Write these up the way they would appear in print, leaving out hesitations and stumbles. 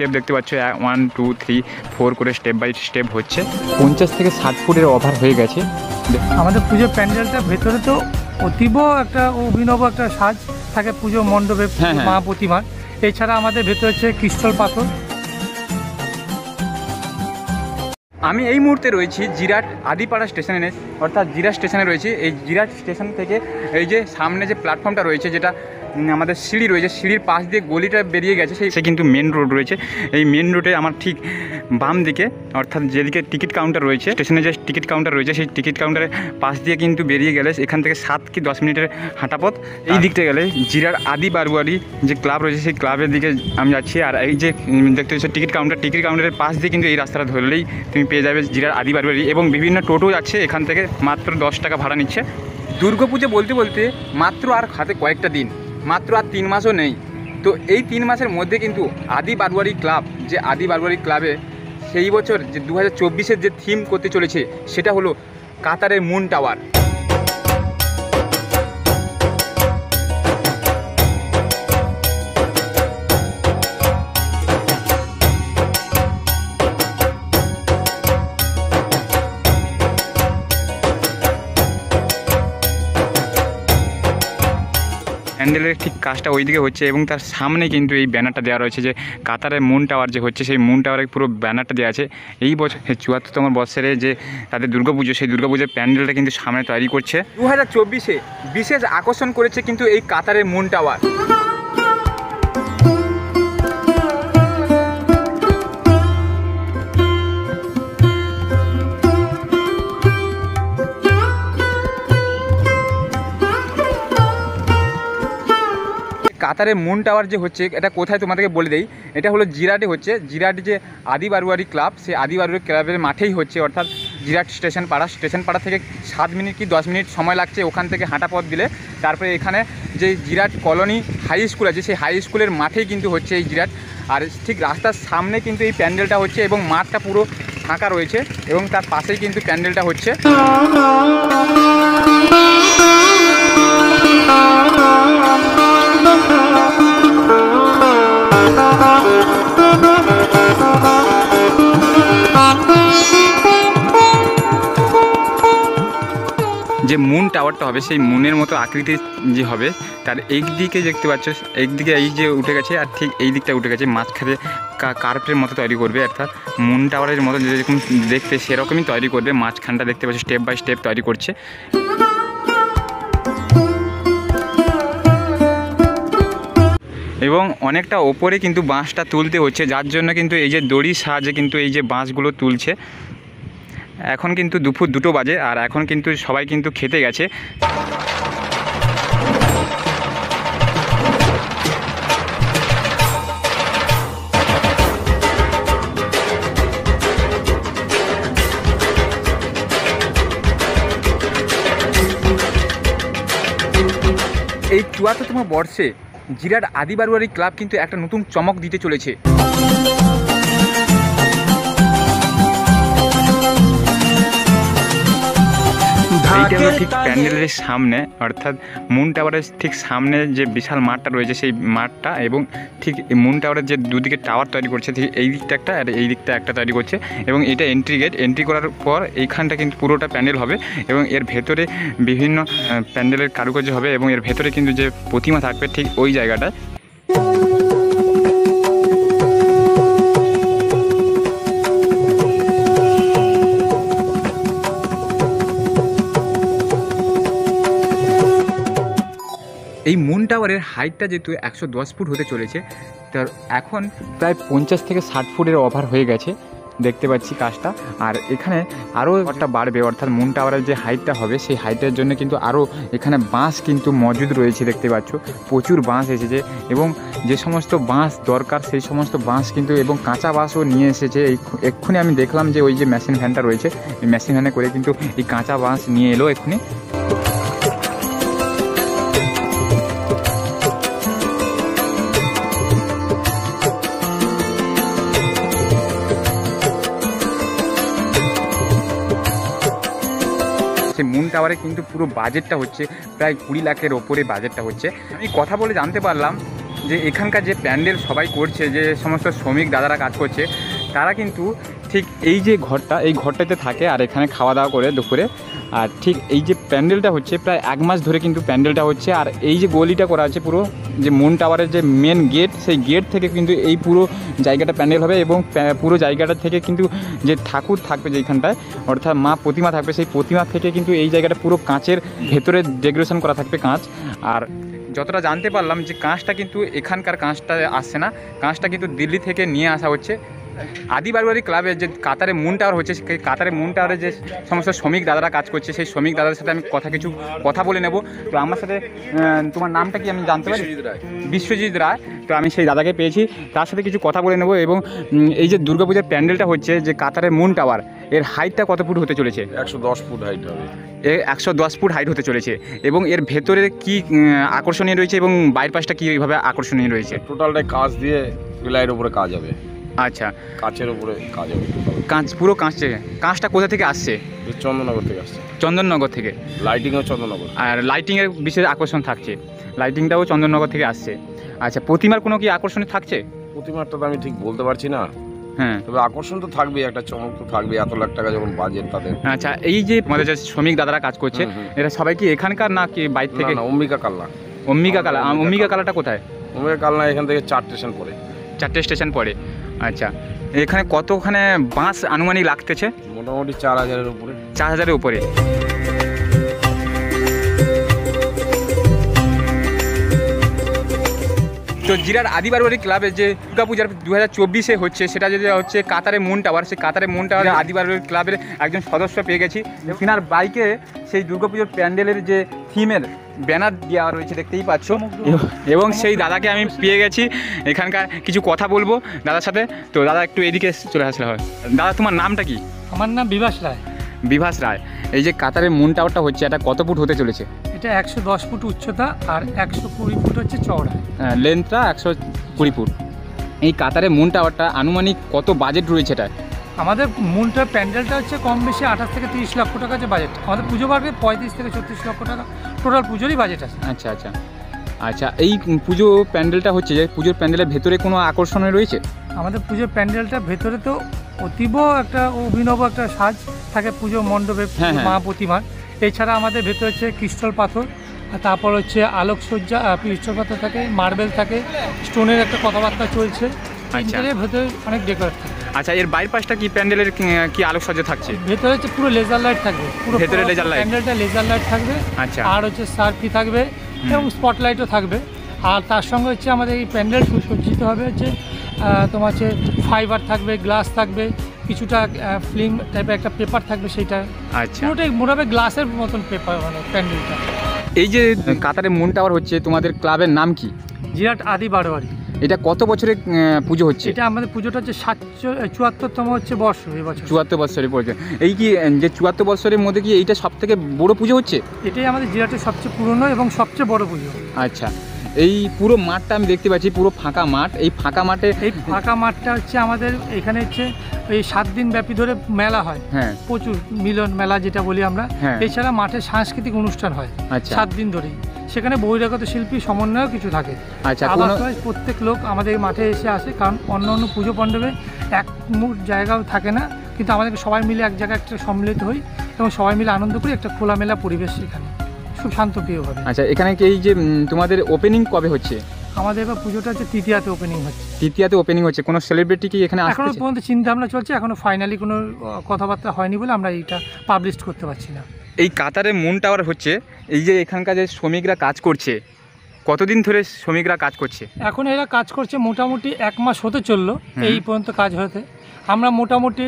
Step দেখতে পাচ্ছ, 1 2 3 4 করে স্টেপ বাই স্টেপ হচ্ছে। 50 থেকে 60 ফুটের ওভার হয়ে গেছে। আমাদের পুজোর প্যান্ডেলটা ভেতরে তো অতীব একটা অভিনব একটা সাজ থাকে পুজো মণ্ডপে মা প্রতিমার। এছাড়া আমাদের ভেতরে হচ্ছে ক্রিস্টাল পাথর। আমি এই মুহূর্তে রয়েছি জিরাট আদিপাড়া স্টেশনে, অর্থাৎ জিরাট স্টেশনে রয়েছি। এই জিরাট স্টেশন থেকে এই যে সামনে যে প্ল্যাটফর্মটা রয়েছে, যেটা আমাদের সিঁড়ি রয়েছে, সিঁড়ির পাশ দিয়ে গলিটা বেরিয়ে গেছে, সে কিন্তু মেন রোড রয়েছে। এই মেন রোডে আমার ঠিক বাম দিকে, অর্থাৎ যেদিকে টিকিট কাউন্টার রয়েছে, স্টেশনে যে টিকিট কাউন্টার রয়েছে, সেই টিকিট কাউন্টারের পাশ দিয়ে কিন্তু বেরিয়ে গেলে এখান থেকে 7 কি 10 মিনিটের হাঁটাপথ। এই দিকটা গেলে জিরাট আদি বারোয়ারি যে ক্লাব রয়েছে, সেই ক্লাবের দিকে আমি যাচ্ছি। আর এই যে দেখতে পাচ্ছ টিকিট কাউন্টারের পাশ দিয়ে কিন্তু এই রাস্তাটা ধরলেই তুমি পেয়ে যাবে জিরাট আদি বারোয়ারি। এবং বিভিন্ন টোটো যাচ্ছে এখান থেকে, মাত্র 10 টাকা ভাড়া নিচ্ছে। দুর্গাপুজো বলতে বলতে মাত্র আর হাতে কয়েকটা দিন, মাত্র আর 3 মাসও নেই। তো এই 3 মাসের মধ্যে কিন্তু আদি বারোয়ারি ক্লাব, যে আদি বারোয়ারি ক্লাবে সেই বছর যে 2024-এর যে থিম করতে চলেছে, সেটা হলো কাতারের মুন টাওয়ার। প্যান্ডেলের ঠিক কাজটা ওইদিকে হচ্ছে এবং তার সামনে কিন্তু এই ব্যানারটা দেওয়া রয়েছে যে কাতারের মুন টাওয়ার যে হচ্ছে, সেই মুন টাওয়ারের পুরো ব্যানারটা দেওয়া আছে। এই বছর 74তম বৎসরে যে তাদের দুর্গাপুজো, সেই দুর্গাপুজোর প্যান্ডেলটা কিন্তু সামনে তৈরি করছে। 2024-এ বিশেষ আকর্ষণ করেছে কিন্তু এই কাতারের মুন টাওয়ার। কাতারের মুন টাওয়ার যে হচ্ছে, এটা কোথায় তোমাদেরকে বলে দেই। এটা হলো জিরাটে হচ্ছে। জিরাটে যে আদি বারোয়ারি ক্লাব, সেই আদি বারোয়ারি ক্লাবের মাঠেই হচ্ছে, অর্থাৎ জিরাট স্টেশন পাড়া থেকে 7 মিনিট কি 10 মিনিট সময় লাগছে ওখান থেকে হাঁটা পথ দিলে। তারপরে এখানে যে জিরাট কলোনি হাই স্কুল আছে, সেই হাই স্কুলের মাঠেই কিন্তু হচ্ছে এই জিরাট। আর ঠিক রাস্তার সামনে কিন্তু এই প্যান্ডেলটা হচ্ছে এবং মাঠটা পুরো ফাঁকা রয়েছে এবং তার পাশেই কিন্তু প্যান্ডেলটা হচ্ছে। যে মুন টাওয়ারটা হবে, সেই মুনের মতো আকৃতির যে হবে, তার একদিকে দেখতে পাচ্ছ, একদিকে এই যে উঠে গেছে আর ঠিক এই দিকটা উঠে গেছে, মাঝখানে কার্পের মতো তৈরি করবে, অর্থাৎ মুন টাওয়ারের মতো যেরকম দেখতে সেরকমই তৈরি করবে। মাঝখানটা দেখতে পাচ্ছ স্টেপ বাই স্টেপ তৈরি করছে। এবং অনেকটা ওপরে কিন্তু বাঁশটা তুলতে হচ্ছে, যার জন্য কিন্তু এই যে দড়ির সাহায্যে কিন্তু এই যে বাঁশগুলো তুলছে। এখন কিন্তু দুপুর 2টো বাজে আর এখন কিন্তু সবাই কিন্তু খেতে গেছে। এই 74তম বর্ষে জিরাট আদি বারোয়ারি ক্লাব কিন্তু একটা নতুন চমক দিতে চলেছে। এইটা হলো ঠিক প্যান্ডেলের সামনে, অর্থাৎ মুন টাওয়ারের ঠিক সামনে যে বিশাল মাঠটা রয়েছে, সেই মাঠটা এবং ঠিক মুন টাওয়ারের যে দুদিকে টাওয়ার তৈরি করছে, ঠিক এই দিকটা একটা আর এই দিকটা একটা তৈরি করছে। এবং এটা এন্ট্রি গেট, এন্ট্রি করার পর এইখানটা কিন্তু পুরোটা প্যান্ডেল হবে এবং এর ভেতরে বিভিন্ন প্যান্ডেলের কারুকার্য হবে এবং এর ভেতরে কিন্তু যে প্রতিমা থাকবে ঠিক ওই জায়গাটায়। এই মুন টাওয়ারের হাইটটা যেহেতু 110 ফুট হতে চলেছে, তার এখন প্রায় 50 থেকে 60 ফুটের ওভার হয়ে গেছে দেখতে পাচ্ছি কাজটা। আর এখানে আরও একটা বাড়বে, অর্থাৎ মুন টাওয়ারের যে হাইটটা হবে সেই হাইটের জন্য কিন্তু আরও এখানে বাঁশ কিন্তু মজুদ রয়েছে দেখতে পাচ্ছ। প্রচুর বাঁশ এসেছে এবং যে সমস্ত বাঁশ দরকার সেই সমস্ত বাঁশ কিন্তু এবং কাঁচা বাঁশও নিয়ে এসেছে। এক্ষুনি আমি দেখলাম যে ওই যে মেশিন ভ্যানটা রয়েছে, এই মেশিন ভ্যানে করে কিন্তু এই কাঁচা বাঁশ নিয়ে এলো এক্ষুনি। মুন টাওয়ারে কিন্তু পুরো বাজেটটা হচ্ছে প্রায় 20 লাখের ওপরে বাজেটটা হচ্ছে। আমি কথা বলে জানতে পারলাম যে এখানকার যে প্যান্ডেল সবাই করছে, যে সমস্ত শ্রমিক দাদারা কাজ করছে, তারা কিন্তু ঠিক এই যে ঘরটা, এই ঘরটাতে থাকে আর এখানে খাওয়া দাওয়া করে দুপুরে। আর ঠিক এই যে প্যান্ডেলটা হচ্ছে প্রায় 1 মাস ধরে কিন্তু প্যান্ডেলটা হচ্ছে। আর এই যে গলিটা করা আছে পুরো, যে মুন টাওয়ারের যে মেন গেট, সেই গেট থেকে কিন্তু এই পুরো জায়গাটা প্যান্ডেল হবে। এবং পুরো জায়গাটা থেকে কিন্তু যে ঠাকুর থাকবে যেখানটায়, অর্থাৎ মা প্রতিমা থাকবে, সেই প্রতিমা থেকে কিন্তু এই জায়গাটা পুরো কাঁচের ভেতরে ডেকোরেশন করা থাকবে, কাঁচ। আর যতটা জানতে পারলাম যে কাঁচটা কিন্তু এখানকার কাঁচটা আসছে না, কাঁচটা কিন্তু দিল্লি থেকে নিয়ে আসা হচ্ছে। আদি বারবারি ক্লাবের যে কাতারে মুন টাওয়ার হচ্ছে, সেই কাতারে মুন টাওয়ারে যে সমস্ত শ্রমিক দাদারা কাজ করছে, সেই শ্রমিক দাদাদের সাথে আমি কিছু কথা বলে নেব। তো আমার সাথে তোমার নামটা কি আমি জানতে পারি? বিশ্বজিৎ রায়। তো আমি সেই দাদাকে পেয়েছি, তার সাথে কিছু কথা বলে নেব। এবং এই যে দুর্গাপূজার প্যান্ডেলটা হচ্ছে, যে কাতারের মুন টাওয়ার, এর হাইটটা কত ফুট হতে চলেছে? 110 ফুট হাইট হবে। 110 ফুট হাইট হতে চলেছে। এবং এর ভেতরে কি আকর্ষণীয় রয়েছে এবং বাইরের পাশটা কীভাবে আকর্ষণীয় রয়েছে? টোটালটাই কাঁচ দিয়ে পিলাইয়ের উপরে কাজ হবে। আচ্ছা, কাঁচের উপরে কাজ হবে। কাঁচ, পুরো কাঁচে। কাঁচটা কোথা থেকে আসছে? চন্দননগর থেকে আসছে। চন্দননগর থেকে। লাইটিংও চন্দননগর। আর লাইটিংয়ের বিশেষ আকর্ষণ থাকছে, লাইটিংটাও চন্দননগর থেকে আসছে। আচ্ছা, প্রতিমার কোনো কি আকর্ষণ থাকছে? প্রতিমারটা তো আমি ঠিক বলতে পারছি না। হ্যাঁ, তবে আকর্ষণ তো থাকবেই, একটা চমক তো থাকবে, এত লাখ টাকা যখন বাজেট তাদের। আচ্ছা, এই যে আমাদের যে শ্রমিক দাদারা কাজ করছে, এরা সবাই কি এখানকার না কি বাইরে থেকে? না, অম্বিকা কালনা। অম্বিকা কালা। অম্বিকা কালাটা কোথায়? অম্বিকা কালনা এখান থেকে 4 স্টেশন পড়ে। 4টে স্টেশন পড়ে। আচ্ছা, এখানে কতখানে বাঁশ আনুমানিক লাগতেছে? মোটামুটি 4000-এর উপরে। 4000-এর উপরে। তো জিরাট আদি বারবারি ক্লাবের যে দুর্গাপূজার 2024-এ হচ্ছে, সেটা যেটা হচ্ছে কাতারে মুন টাওয়ার, সেই কাতারে মুন টাওয়ার আদি বারবারি ক্লাবের একজন সদস্য পেয়ে গেছি। তিনার বাইকে সেই দুর্গাপুজোর প্যান্ডেলের যে থিমের ব্যানার দেওয়া রয়েছে, দেখতেই পাচ্ছ। এবং সেই দাদাকে আমি পেয়ে গেছি, এখানকার কিছু কথা বলবো দাদার সাথে। তো দাদা একটু এদিকে চলে আসলে হয়। দাদা, তোমার নামটা কি? আমার নাম বিভাস রায়। বিভাস রায়। এই যে কাতারের মুন টাওয়ারটা হচ্ছে, এটা কত ফুট হতে চলেছে? এটা 110 ফুট উচ্চতা আর 120 ফুট হচ্ছে চওড়া। লেন্থটা 120 ফুট। এই কাতারের মুন টাওয়ারটা আনুমানিক কত বাজেট রয়েছে এটা? আমাদের মুনটার প্যান্ডেলটা হচ্ছে কম বেশি 28 থেকে 30 লক্ষ টাকা যে বাজেট। আমাদের পুজো বাড়বে 35 থেকে 36 লক্ষ টাকা টোটাল পুজোরই বাজেট আছে। আচ্ছা আচ্ছা আচ্ছা, এই পুজো প্যান্ডেলটা হচ্ছে, যে পুজোর প্যান্ডেলের ভেতরে কোনো আকর্ষণ রয়েছে? আমাদের পুজোর প্যান্ডেলটা ভেতরে তো অতীব একটা অভিনব একটা সাজ থাকে পুজো মণ্ডপে মা প্রতিমার। এছাড়া আমাদের ভেতরে হচ্ছে ক্রিস্টাল পাথর, আর তারপর হচ্ছে আলোকসজ্জা, ক্রিস্টাল পাথর থাকে, মার্বেল থাকে, স্টোনের একটা কথাবার্তা চলছে। ভেতরে অনেক ডেকোরেট থাকে। আচ্ছা, এর বাইরের পাশটা কি প্যান্ডেলের কি আলোকসজ্জা থাকছে? ভেতরে হচ্ছে পুরো লেজার লাইট থাকবে, পুরো ভেতরে লেজার লাইট, প্যান্ডেলটা লেজার লাইট থাকবে। আচ্ছা, আর হচ্ছে সার্ফি থাকবে এবং স্পটলাইটও থাকবে। আর তার সঙ্গে হচ্ছে আমাদের এই প্যান্ডেল সুসজ্জিত হবে হচ্ছে তোমার হচ্ছে ফাইবার থাকবে, গ্লাস থাকবে, কিছুটা ফিল্ম টাইপের একটা পেপার থাকবে, সেইটা। আচ্ছা, পুরোটাই মোটামুটি গ্লাসের মতন পেপার, মানে প্যান্ডেলটা। এই যে কাতারে মুন টাওয়ার হচ্ছে, তোমাদের ক্লাবের নাম কি? জিরাট আদি বারবারি। এটা কত বছরের পুজো হচ্ছে? এটা আমাদের পুজোটা হচ্ছে 74তম হচ্ছে বর্ষ এই বছর। 74 বছরের পড়ছে। এই কি যে 74 বছরের মধ্যে কি এইটা সব থেকে বড় পুজো হচ্ছে? এটাই আমাদের জিরাটের সবচেয়ে পুরনো এবং সবচেয়ে বড় পুজো। আচ্ছা, এই পুরো মাঠটা আমি দেখতে পাচ্ছি, পুরো ফাঁকা মাঠ। এই ফাঁকা মাঠে, এই ফাঁকা মাঠটা হচ্ছে আমাদের এখানে হচ্ছে এই 7 দিন ব্যাপী ধরে মেলা হয়। হ্যাঁ, প্রচুর মিলন মেলা যেটা বলি আমরা। হ্যাঁ। এছাড়া মাঠে সাংস্কৃতিক অনুষ্ঠান হয়। আচ্ছা, 7 দিন ধরেই। সেখানে বহিরাগত শিল্পী সমন্বয়ও কিছু থাকে। আচ্ছা, প্রত্যেক লোক আমাদের মাঠে এসে আসে, কারণ অন্য অন্য পুজো মণ্ডপে এক জায়গাও থাকে না, কিন্তু আমাদেরকে সবাই মিলে এক জায়গায় একটা সম্মিলিত হই এবং সবাই মিলে আনন্দ করি, একটা খোলামেলা পরিবেশ এখানে খুব শান্তপ্রিয়ভাবে। আচ্ছা, এখানে কি এই যে তোমাদের ওপেনিং কবে হচ্ছে? আমাদের এবার পুজোটা হচ্ছে তৃতীয়াতে ওপেনিং হচ্ছে। তৃতীয়াতে ওপেনিং হচ্ছে। কোনো সেলিব্রিটি কি এখানে আসছে? এখনো পর্যন্ত চিন্তা ভাবনা চলছে, এখনো ফাইনালি কোনো কথাবার্তা হয়নি বলে আমরা এইটা পাবলিশ করতে পারছি না। এই কাতারে মুন টাওয়ার হচ্ছে, এই যে এখানকার যে শ্রমিকরা কাজ করছে, কতদিন ধরে শ্রমিকরা কাজ করছে? এখন এরা কাজ করছে মোটামুটি 1 মাস হতে চললো এই পর্যন্ত কাজ হতে। আমরা মোটামুটি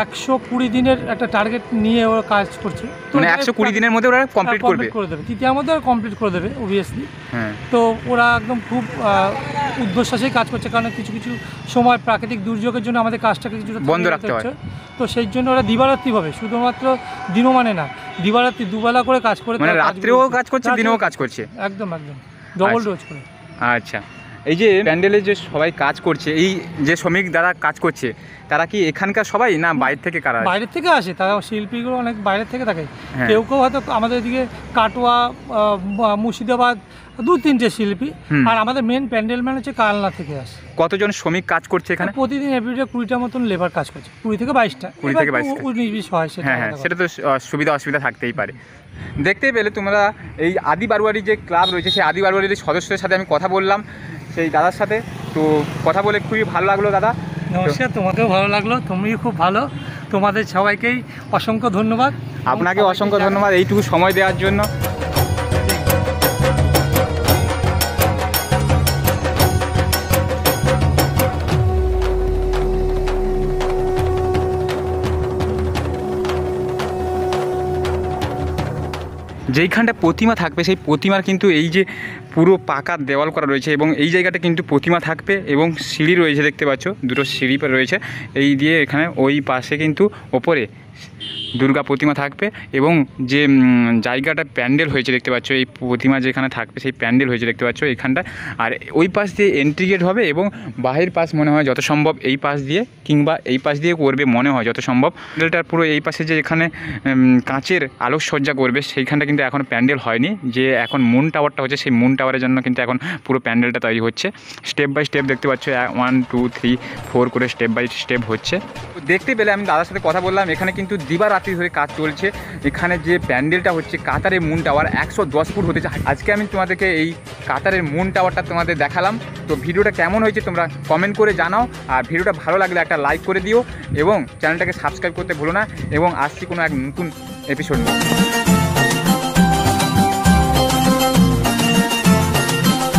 120 দিনের একটা টার্গেট নিয়ে ওরা কাজ করছে। মানে 120 দিনের মধ্যে ওরা কমপ্লিট করে দেবে, তৃতীয়ার মধ্যে ওরা কমপ্লিট করে দেবে অবভিয়াসলি। হ্যাঁ, তো ওরা একদম খুব উদ্দেশ্যেই কাজ করছে, কারণ কিছু কিছু সময় প্রাকৃতিক দুর্যোগের জন্য আমাদের কাজটাকে কিছুটা বন্ধ রাখতে হয়। তো সেই জন্য ওরা দিবারাত্রিভাবে, শুধুমাত্র দিনও মানে না, দিবারাত্রি দুবেলা করে কাজ করে, মানে রাত্রেও কাজ করছে, দিনেও কাজ করছে, একদম একদম ডবল ডোজ করে। আচ্ছা, এই যে প্যান্ডেলে যে সবাই কাজ করছে, এই যে শ্রমিক দ্বারা কাজ করছে, তারা কি এখানকার সবাই না বাইরে থেকে কারা? বাইরের থেকে আসে, তারা শিল্পীগুলো অনেক বাইরের থেকে থাকে। কেউ কেউ হয়তো আমাদের এদিকে কাটোয়া, মুর্শিদাবাদ, 2-3টে শিল্পী। আর আমাদের মেন প্যান্ডেল ম্যান হচ্ছে কালনা থেকে আসে। কতজন শ্রমিক কাজ করছে এখানে? প্রতিদিন এভরিডে 20টা মতন লেবার কাজ করছে, 20 থেকে 22টা। 20 থেকে 22টা। 19-20 হয় সেটা। হ্যাঁ, সেটা তো সুবিধা অসুবিধা থাকতেই পারে। দেখতে পেলে তোমরা এই আদি বারোয়ারি যে ক্লাব রয়েছে, সেই আদি বারোয়ারির সদস্যদের সাথে আমি কথা বললাম, সেই দাদার সাথে। তো কথা বলে খুবই ভালো লাগলো দাদা। নমস্কার, তোমাকেও ভালো লাগলো, তুমিও খুব ভালো। তোমাদের সবাইকেই অসংখ্য ধন্যবাদ। আপনাকে অসংখ্য ধন্যবাদ এইটুকু সময় দেওয়ার জন্য। যেইখানটা প্রতিমা থাকবে সেই প্রতিমার কিন্তু এই যে পুরো পাকা দেওয়াল করা রয়েছে এবং এই জায়গাটা কিন্তু প্রতিমা থাকবে এবং সিঁড়ি রয়েছে, দেখতে পাচ্ছ দুটো সিঁড়ি রয়েছে এই দিয়ে। এখানে ওই পাশে কিন্তু ওপরে দুর্গা প্রতিমা থাকবে এবং যে জায়গাটা প্যান্ডেল হয়েছে দেখতে পাচ্ছ, এই প্রতিমা যেখানে থাকবে সেই প্যান্ডেল হয়েছে দেখতে পাচ্ছ এইখানটা। আর ওই পাশ দিয়ে এন্ট্রি গেট হবে এবং বাহির পাশ মনে হয় যত সম্ভব এই পাশ দিয়ে কিংবা এই পাশ দিয়ে করবে মনে হয় যত সম্ভব। প্যান্ডেলটার পুরো এই পাশে যে এখানে কাঁচের আলোকসজ্জা করবে সেইখানটা কিন্তু এখন প্যান্ডেল হয়নি। যে এখন মুন টাওয়ারটা হচ্ছে সেই মুন টাওয়ারের জন্য কিন্তু এখন পুরো প্যান্ডেলটা তৈরি হচ্ছে। স্টেপ বাই স্টেপ দেখতে পাচ্ছ 1, 2, 3, 4 করে স্টেপ বাই স্টেপ হচ্ছে। দেখতে পেলে আমি দাদার সাথে কথা বললাম, এখানে কিন্তু দিবারাত্রি ধরে কাজ চলছে। এখানে যে প্যান্ডেলটা হচ্ছে কাতারের মুন টাওয়ার 110 ফুট হতে চায়। আজকে আমি তোমাদেরকে এই কাতারের মুন টাওয়ারটা তোমাদের দেখালাম। তো ভিডিওটা কেমন হয়েছে তোমরা কমেন্ট করে জানাও, আর ভিডিওটা ভালো লাগলে একটা লাইক করে দিও এবং চ্যানেলটাকে সাবস্ক্রাইব করতে ভুলো না। এবং আসছি কোনো এক নতুন এপিসোড নিয়ে।